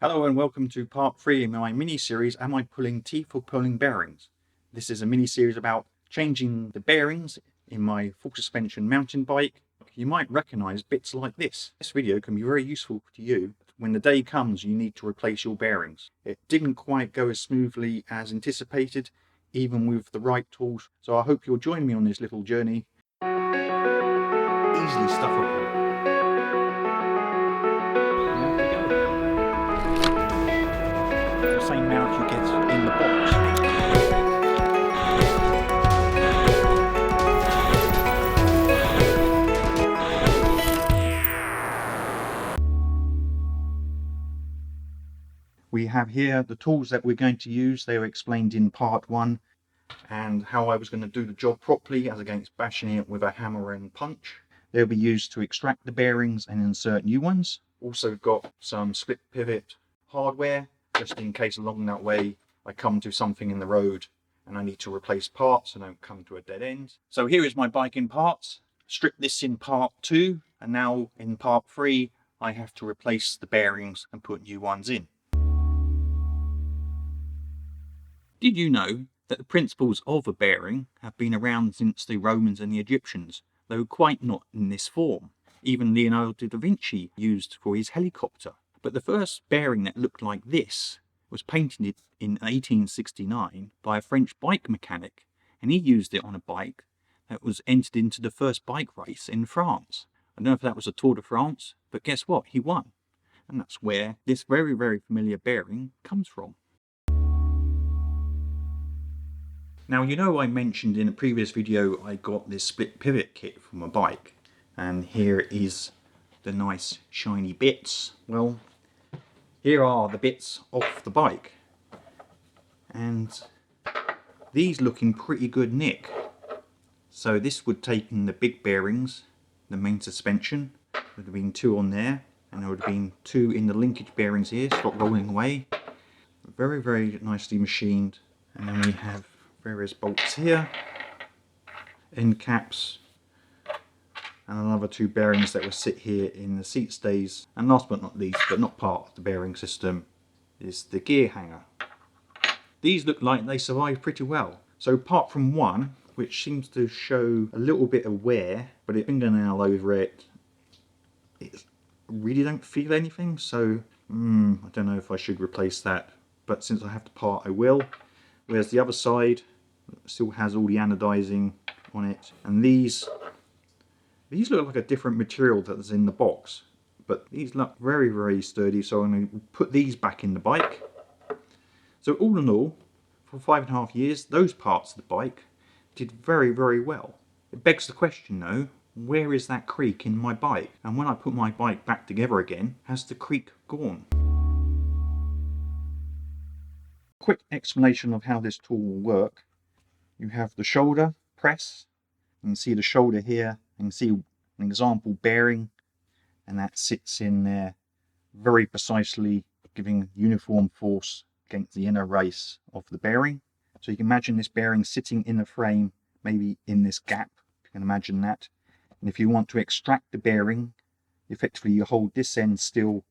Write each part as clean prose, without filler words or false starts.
Hello and welcome to part 3 in my mini-series, Am I Pulling Teeth or Pulling Bearings? This is a mini-series about changing the bearings in my full suspension mountain bike. You might recognise bits like this. This video can be very useful to you when the day comes you need to replace your bearings. It didn't quite go as smoothly as anticipated, even with the right tools, so I hope you'll join me on this little journey. Easily stuffable. The same mount you get in the box. We have here the tools that we're going to use. They were explained in part 1 and how I was going to do the job properly as against bashing it with a hammer and punch. They'll be used to extract the bearings and insert new ones. Also got some split pivot hardware, just in case along that way I come to something in the road and I need to replace parts and don't come to a dead end. So here is my bike in parts. Stripped this in part 2 and now in part 3 I have to replace the bearings and put new ones in. Did you know that the principles of a bearing have been around since the Romans and the Egyptians, though quite not in this form? Even Leonardo da Vinci used for his helicopter. But the first bearing that looked like this was painted in 1869 by a French bike mechanic, and he used it on a bike that was entered into the first bike race in France. I don't know if that was a Tour de France, but guess what? He won. And that's where this very, very familiar bearing comes from. Now, you know I mentioned in a previous video I got this split pivot kit for my bike, and here is the nice shiny bits. Well, here are the bits off the bike, and these look in pretty good nick. So this would take in the big bearings, the main suspension. There would have been 2 on there, and there would have been 2 in the linkage bearings here. Stop rolling away. Very, very nicely machined. And then we have various bolts here, end caps, and another 2 bearings that will sit here in the seat stays. And last but not least, but not part of the bearing system, is the gear hanger. These look like they survive pretty well. So apart from one, which seems to show a little bit of wear, but a fingernail over it, it really don't feel anything. So I don't know if I should replace that, but since I have to part, I will. Whereas the other side still has all the anodizing on it, and these look like a different material that's in the box, but these look very, very sturdy, so I'm going to put these back in the bike. So all in all, for 5.5 years, those parts of the bike did very, very well. It begs the question though, where is that creak in my bike? And when I put my bike back together again, has the creak gone? Quick explanation of how this tool will work. You have the shoulder press. You can see the shoulder here. You can see an example bearing, and that sits in there very precisely, giving uniform force against the inner race of the bearing. So you can imagine this bearing sitting in the frame, maybe in this gap, if you can imagine that. And if you want to extract the bearing, effectively you hold this end still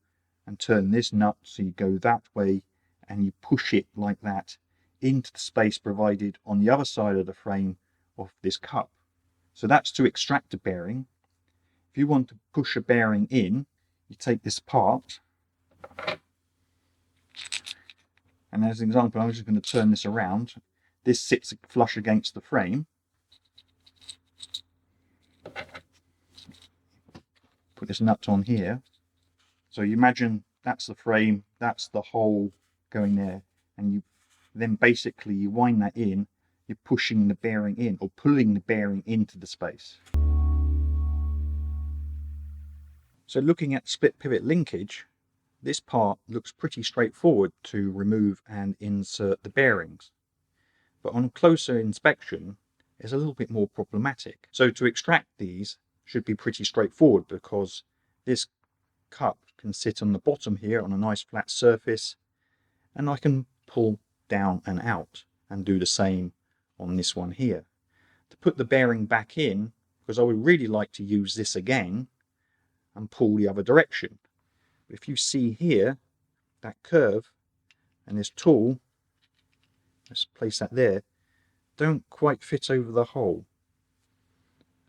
and turn this nut, so you go that way and you push it like that into the space provided on the other side of the frame of this cup. So that's to extract a bearing. If you want to push a bearing in, you take this apart, and as an example, I'm just going to turn this around. This sits flush against the frame. Put this nut on here. So you imagine that's the frame, that's the hole going there, and you then basically you wind that in, you're pushing the bearing in, or pulling the bearing into the space. So looking at split pivot linkage, this part looks pretty straightforward to remove and insert the bearings. But on closer inspection, it's a little bit more problematic. So to extract these should be pretty straightforward, because this cup can sit on the bottom here on a nice flat surface, and I can pull down and out and do the same on this one here. To put the bearing back in, because I would really like to use this again and pull the other direction. If you see here, that curve and this tool, let's place that there, don't quite fit over the hole.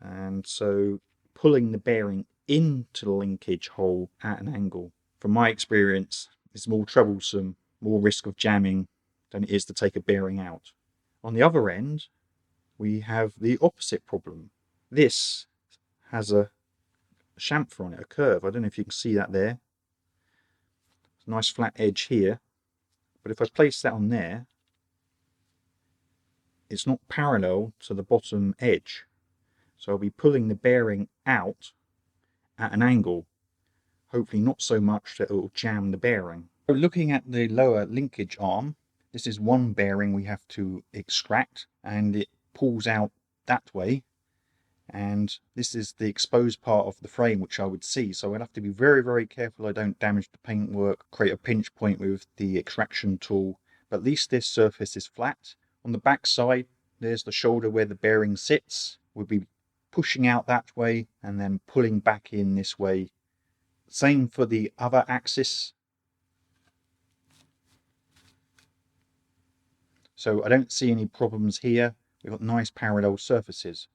And so pulling the bearing into the linkage hole at an angle, from my experience, is more troublesome, more risk of jamming than it is to take a bearing out. On the other end, we have the opposite problem. This has a chamfer on it, a curve. I don't know if you can see that there. It's a nice flat edge here. But if I place that on there, it's not parallel to the bottom edge. So I'll be pulling the bearing out at an angle. Hopefully not so much that it will jam the bearing. So looking at the lower linkage arm, this is one bearing we have to extract, and it pulls out that way. And this is the exposed part of the frame which I would see, so I'd have to be very careful I don't damage the paintwork, create a pinch point with the extraction tool. But at least this surface is flat. On the back side, there's the shoulder where the bearing sits. We'll be pushing out that way and then pulling back in this way. Same for the other axis. So I don't see any problems here. We've got nice parallel surfaces.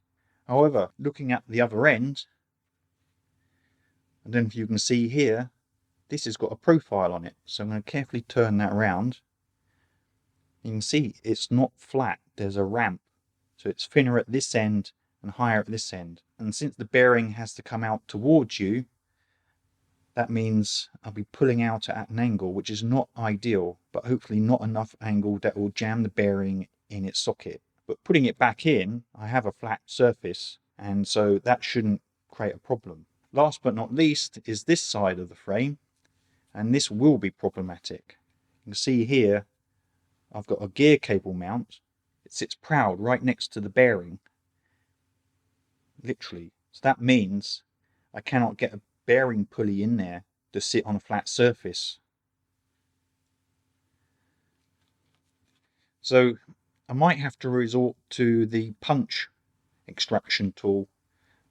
However, looking at the other end, I don't know if you can see here, this has got a profile on it. So I'm going to carefully turn that around. You can see it's not flat, there's a ramp. So it's thinner at this end and higher at this end. And since the bearing has to come out towards you, that means I'll be pulling out at an angle, which is not ideal, but hopefully not enough angle that will jam the bearing in its socket. But putting it back in, I have a flat surface, and so that shouldn't create a problem. Last but not least is this side of the frame, and this will be problematic. You can see here, I've got a gear cable mount. It sits proud right next to the bearing, literally. So that means I cannot get a bearing pulley in there to sit on a flat surface. So I might have to resort to the punch extraction tool,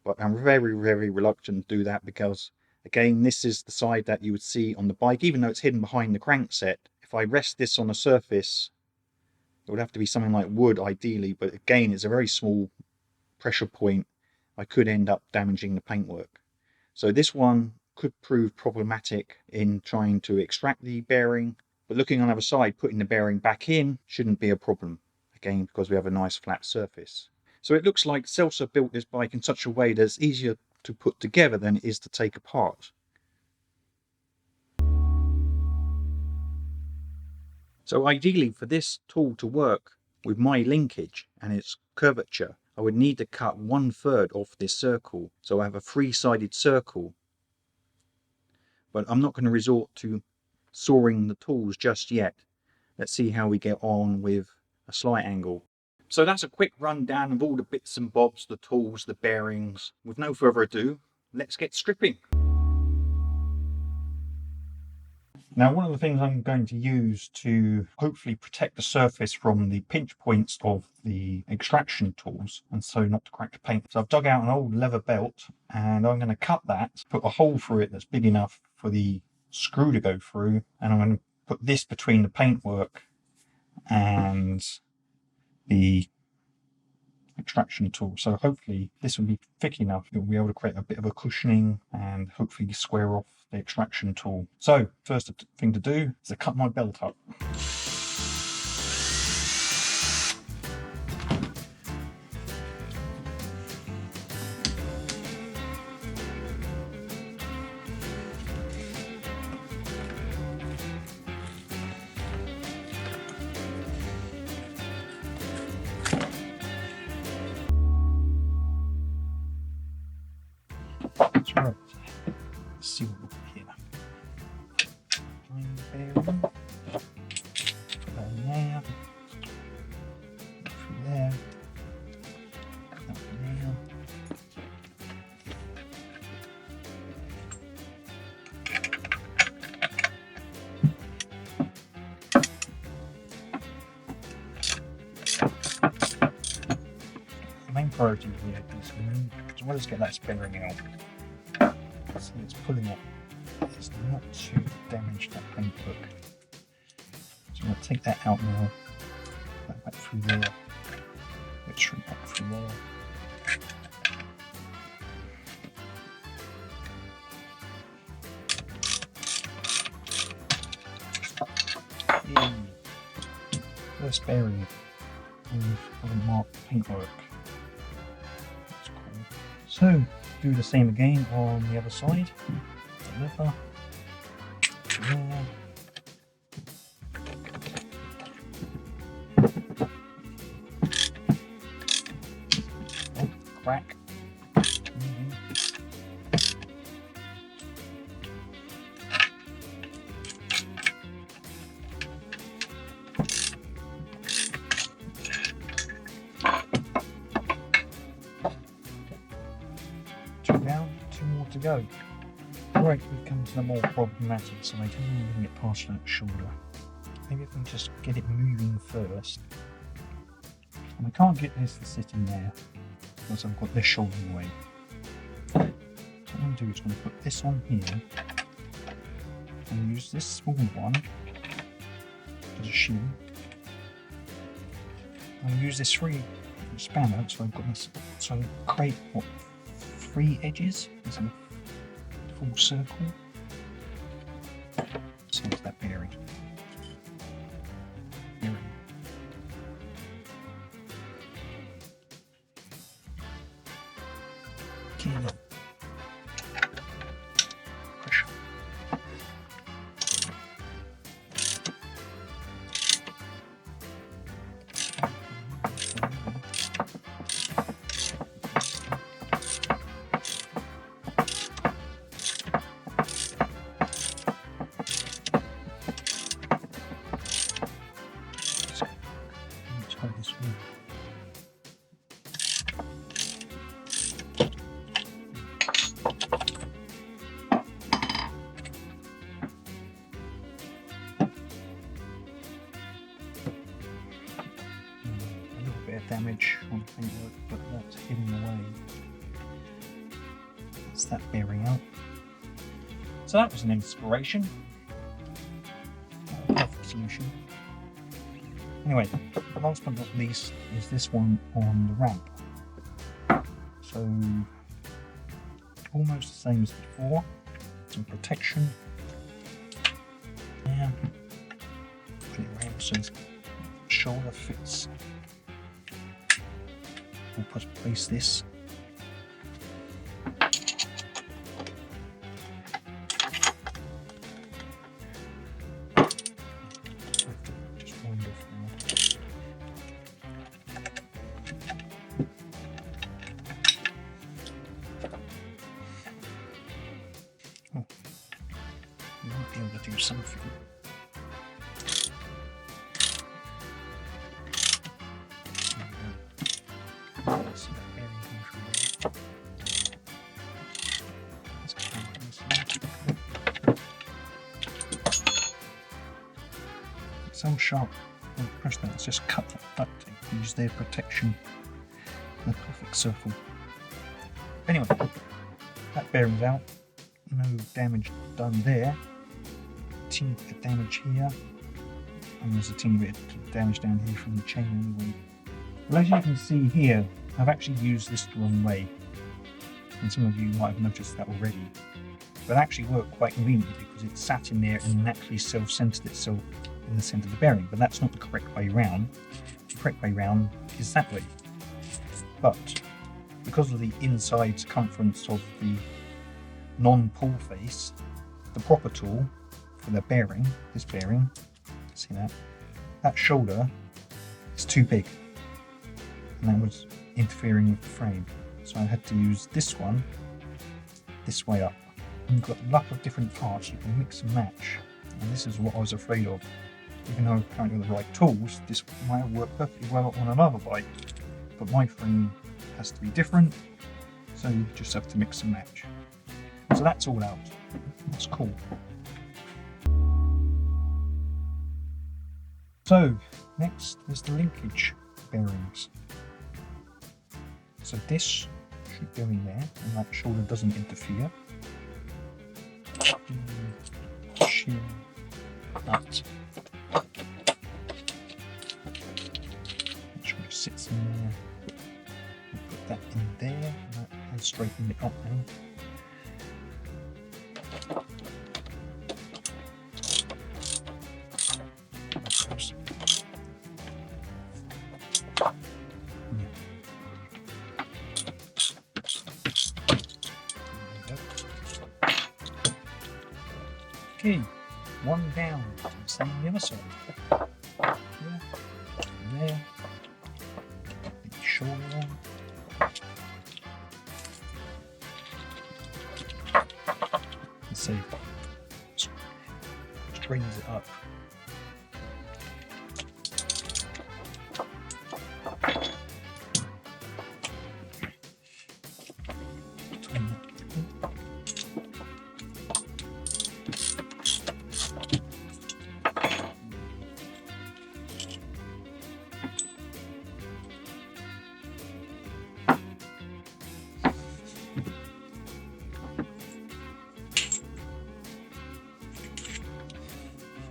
but I'm very reluctant to do that because, again, this is the side that you would see on the bike, even though it's hidden behind the crankset. If I rest this on a surface, it would have to be something like wood ideally, but again, it's a very small pressure point. I could end up damaging the paintwork. So this one could prove problematic in trying to extract the bearing, but looking on the other side, putting the bearing back in shouldn't be a problem. Again, because we have a nice flat surface. So it looks like Seltzer built this bike in such a way that it's easier to put together than it is to take apart. So ideally, for this tool to work with my linkage and its curvature, I would need to cut 1/3 off this circle, so I have a 3-sided circle. But I'm not going to resort to sawing the tools just yet. Let's see how we get on with a slight angle. So that's a quick rundown of all the bits and bobs, the tools, the bearings. With no further ado, let's get stripping. Now, one of the things I'm going to use to hopefully protect the surface from the pinch points of the extraction tools, and so not to crack the paint. So I've dug out an old leather belt, and I'm going to cut that, put a hole through it that's big enough for the screw to go through, and I'm going to put this between the paintwork and the extraction tool. So hopefully this will be thick enough, it will be able to create a bit of a cushioning and hopefully square off the extraction tool. So first thing to do is to cut my belt up. That's right. Let's see what we've got here. Bearing. There. Through there. Up there. The main priority here is as well as get that bearing out. So it's pulling it is not to damage that paintwork. So I'm going to take that out now. That back through there. Let's shrink back through there. Yay. First bearing of the marked paintwork. That's cool. So do the same again on the other side. The leather. There. Oh, crack. Two down, two more to go. Right, we come to the more problematic side. I don't even get past that shoulder. Maybe if I can just get it moving first. And I can't get this to sit in there because I've got this shoulder in the way. So what I'm going to do is I'm going to put this on here and use this small one as a shield. I'll use this 3 spanner, so I've got this, so I create what, 3 edges instead of full circle. So it's that bearing. Okay, look. Pressure. This one. A little bit of damage on the paintwork, but that's hidden away. That's that bearing out. So that was an inspiration. Perfect solution. Anyway, last but not least is this one on the ramp. So almost the same as before. Some protection. Yeah. Put it around so his shoulder fits. We'll place this. Be able to do something. So sharp. Don't press that. It's just cut that duct tape. Use their protection. The perfect circle. Anyway, that bearing's out. No damage done there. Teeny bit of damage here, and there's a teeny bit of damage down here from the chain anyway. Well, as you can see here, I've actually used this the wrong way, and some of you might have noticed that already. But it actually worked quite conveniently because it sat in there and naturally self-centered itself in the center of the bearing, but that's not the correct way round. The correct way round is that way. But because of the inside circumference of the non-pull face, the proper tool for the bearing, this bearing, see that shoulder is too big, and that was interfering with the frame. So I had to use this one this way up. And you've got a lot of different parts, you can mix and match, and this is what I was afraid of. Even though apparently with the right tools, this might have worked perfectly well on another bike, but my frame has to be different, so you just have to mix and match. So that's all out. That's cool. So next is the linkage bearings. So this should go in there, and that shoulder doesn't interfere. chin nut. Make sure it sits in there. Put that in there and straighten it up now. Okay, one down. Same on the other side. Here, there. The shoulder on. Let's see. Straightens it up.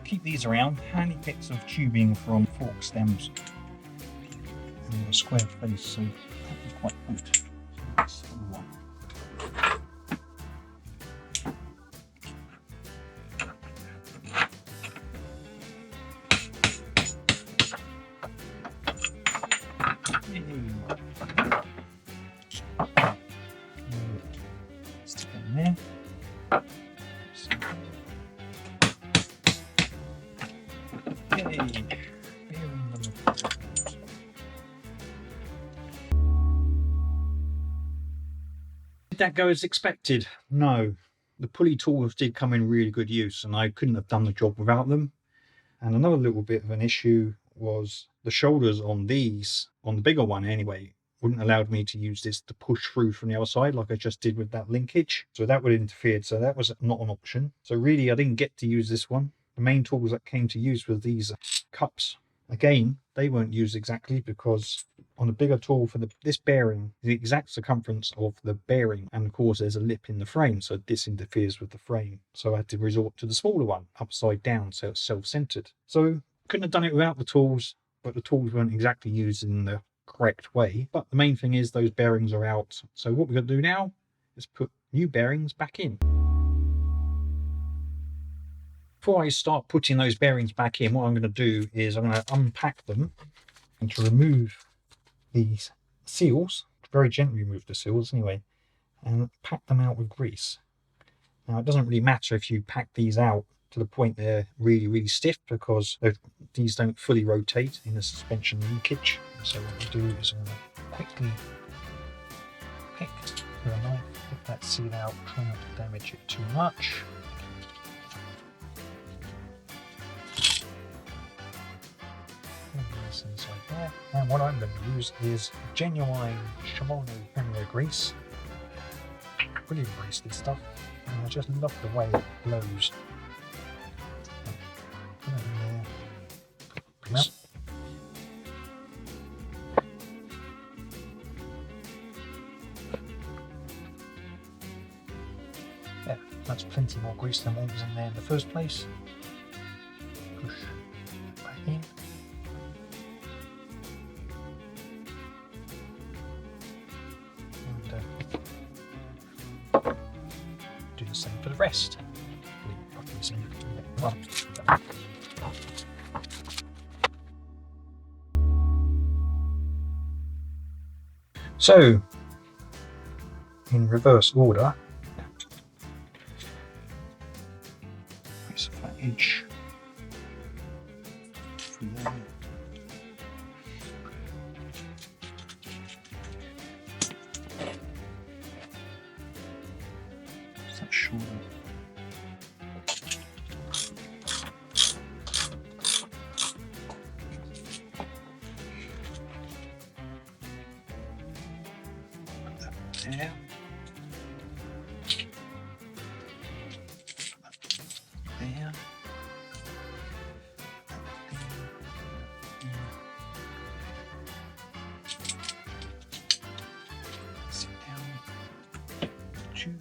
Keep these around, handy bits of tubing from fork stems and a square face, so that'd be quite good. That's one. Stick it in there. Did that go as expected? No. The pulley tools did come in really good use and I couldn't have done the job without them. And another little bit of an issue was the shoulders on these, on the bigger one anyway, wouldn't allow me to use this to push through from the other side like I just did with that linkage. So that would have interfered, so that was not an option. So really I didn't get to use this one. The main tools that came to use were these cups. Again, they weren't used exactly because on a bigger tool for this bearing, the exact circumference of the bearing, and of course there's a lip in the frame, so this interferes with the frame. So I had to resort to the smaller one, upside down, so it's self-centered. So couldn't have done it without the tools, but the tools weren't exactly used in the correct way. But the main thing is those bearings are out. So what we're going to do now is put new bearings back in. Before I start putting those bearings back in, what I'm going to do is I'm going to unpack them and to remove these seals, very gently remove the seals anyway, and pack them out with grease. Now it doesn't really matter if you pack these out to the point they're really stiff, because these don't fully rotate in a suspension linkage. So what we do is I'm going to quickly pick with a knife, pick that seal out, try not to damage it too much. Inside there. And what I'm going to use is genuine Shimano Premier grease. Brilliant grease, this stuff. And I just love the way it blows. Put it in there. Come out. Yeah, that's plenty more grease than what was in there in the first place. Push back in. Do the same for the rest. So, in reverse order, place a flat edge through there. That shoulder. There. There. Sit down. Two.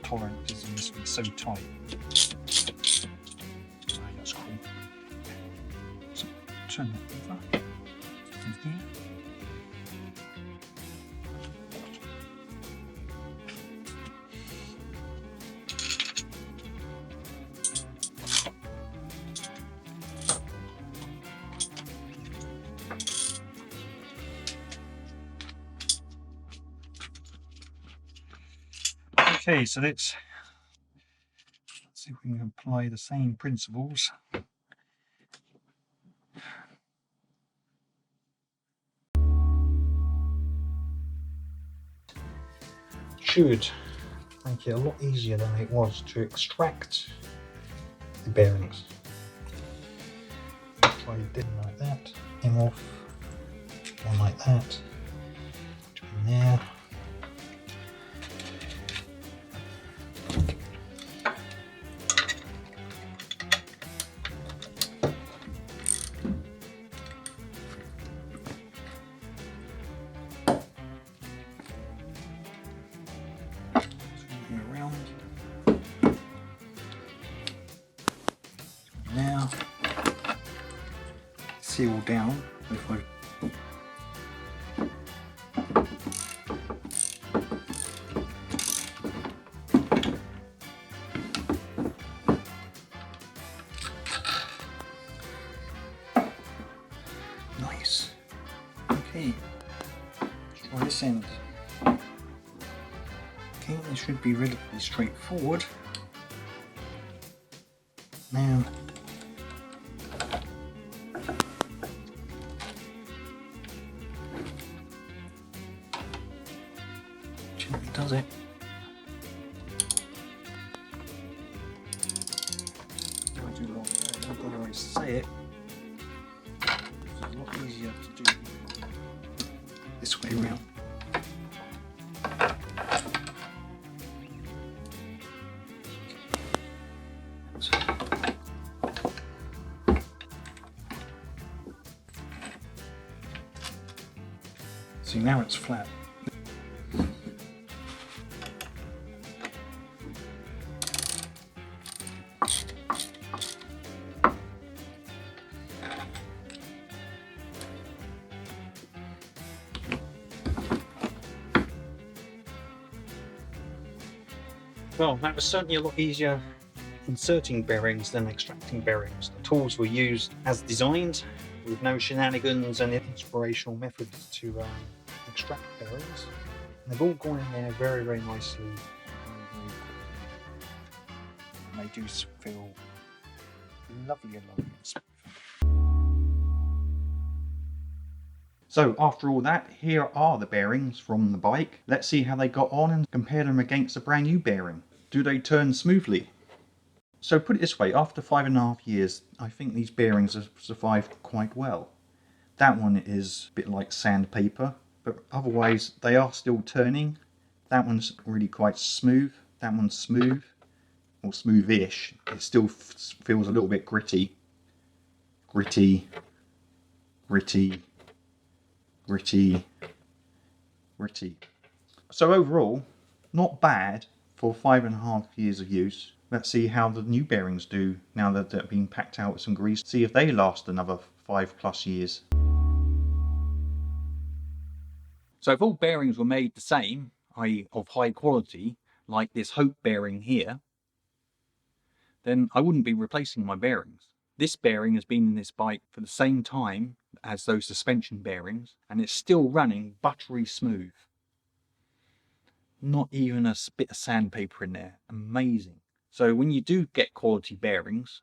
tolerances in this one so tight. Oh, that's cool. So turn that over. In here. Okay, so let's see if we can apply the same principles. Should make it a lot easier than it was to extract the bearings. Try it like that, in off, one like that, between there. Around now, seal down. If I nice. Okay, let's try this end. Okay, this should be relatively straightforward. Now, gently does it. I do a lot better, I don't always say it. It's a lot easier to do this way around. See, now it's flat. Well, that was certainly a lot easier inserting bearings than extracting bearings. The tools were used as designed, with no shenanigans and inspirational methods to extract bearings. And they've all gone in there very, very nicely. And they do feel lovely and lovely and smooth. So after all that, here are the bearings from the bike. Let's see how they got on and compare them against a brand new bearing. Do they turn smoothly? So put it this way, after 5.5 years, I think these bearings have survived quite well. That one is a bit like sandpaper, but otherwise they are still turning. That one's really quite smooth. That one's smooth, or smoothish. It still feels a little bit gritty. Gritty. So overall, not bad for 5.5 years of use. Let's see how the new bearings do now that they've been packed out with some grease. See if they last another 5+ years. So if all bearings were made the same, i.e. of high quality, like this Hope bearing here, then I wouldn't be replacing my bearings. This bearing has been in this bike for the same time as those suspension bearings, and it's still running buttery smooth. Not even a bit of sandpaper in there. Amazing. So when you do get quality bearings,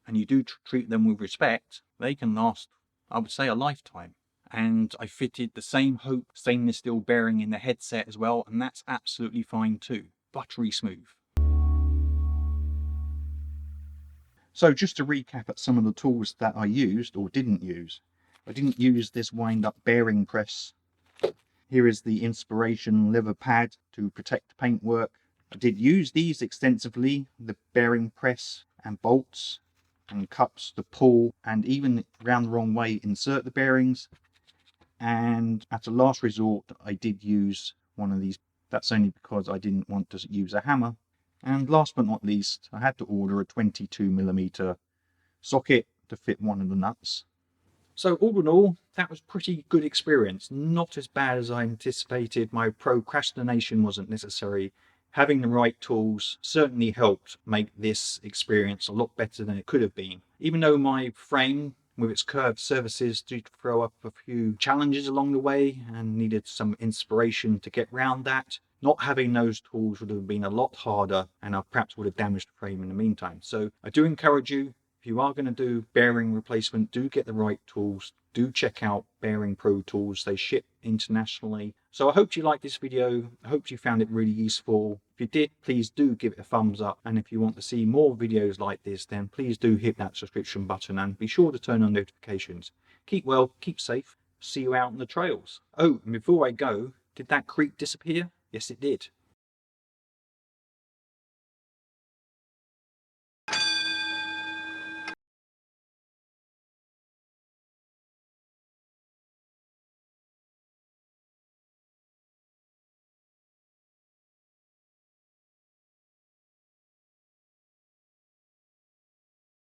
and you do treat them with respect, they can last, I would say, a lifetime. And I fitted the same Hope stainless steel bearing in the headset as well, and that's absolutely fine too. Buttery smooth. So just to recap at some of the tools that I used or didn't use. I didn't use this wind-up bearing press. Here is the Inspiration leather pad to protect paintwork. I did use these extensively, the bearing press and bolts and cups to pull and even round the wrong way insert the bearings. And at a last resort I did use one of these. That's only because I didn't want to use a hammer. And last but not least, I had to order a 22mm socket to fit one of the nuts. So all in all, that was pretty good experience. Not as bad as I anticipated. My procrastination wasn't necessary. Having the right tools certainly helped make this experience a lot better than it could have been. Even though my frame with its curved surfaces did throw up a few challenges along the way and needed some inspiration to get round that, not having those tools would have been a lot harder, and I perhaps would have damaged the frame in the meantime. So I do encourage you, if you are going to do bearing replacement, do get the right tools. Do check out Bearing Pro Tools. They ship internationally. So I hope you liked this video. I hope you found it really useful. If you did, please do give it a thumbs up. And if you want to see more videos like this, then please do hit that subscription button and be sure to turn on notifications. Keep well, keep safe. See you out on the trails. Oh, and before I go, did that creek disappear? Yes, it did.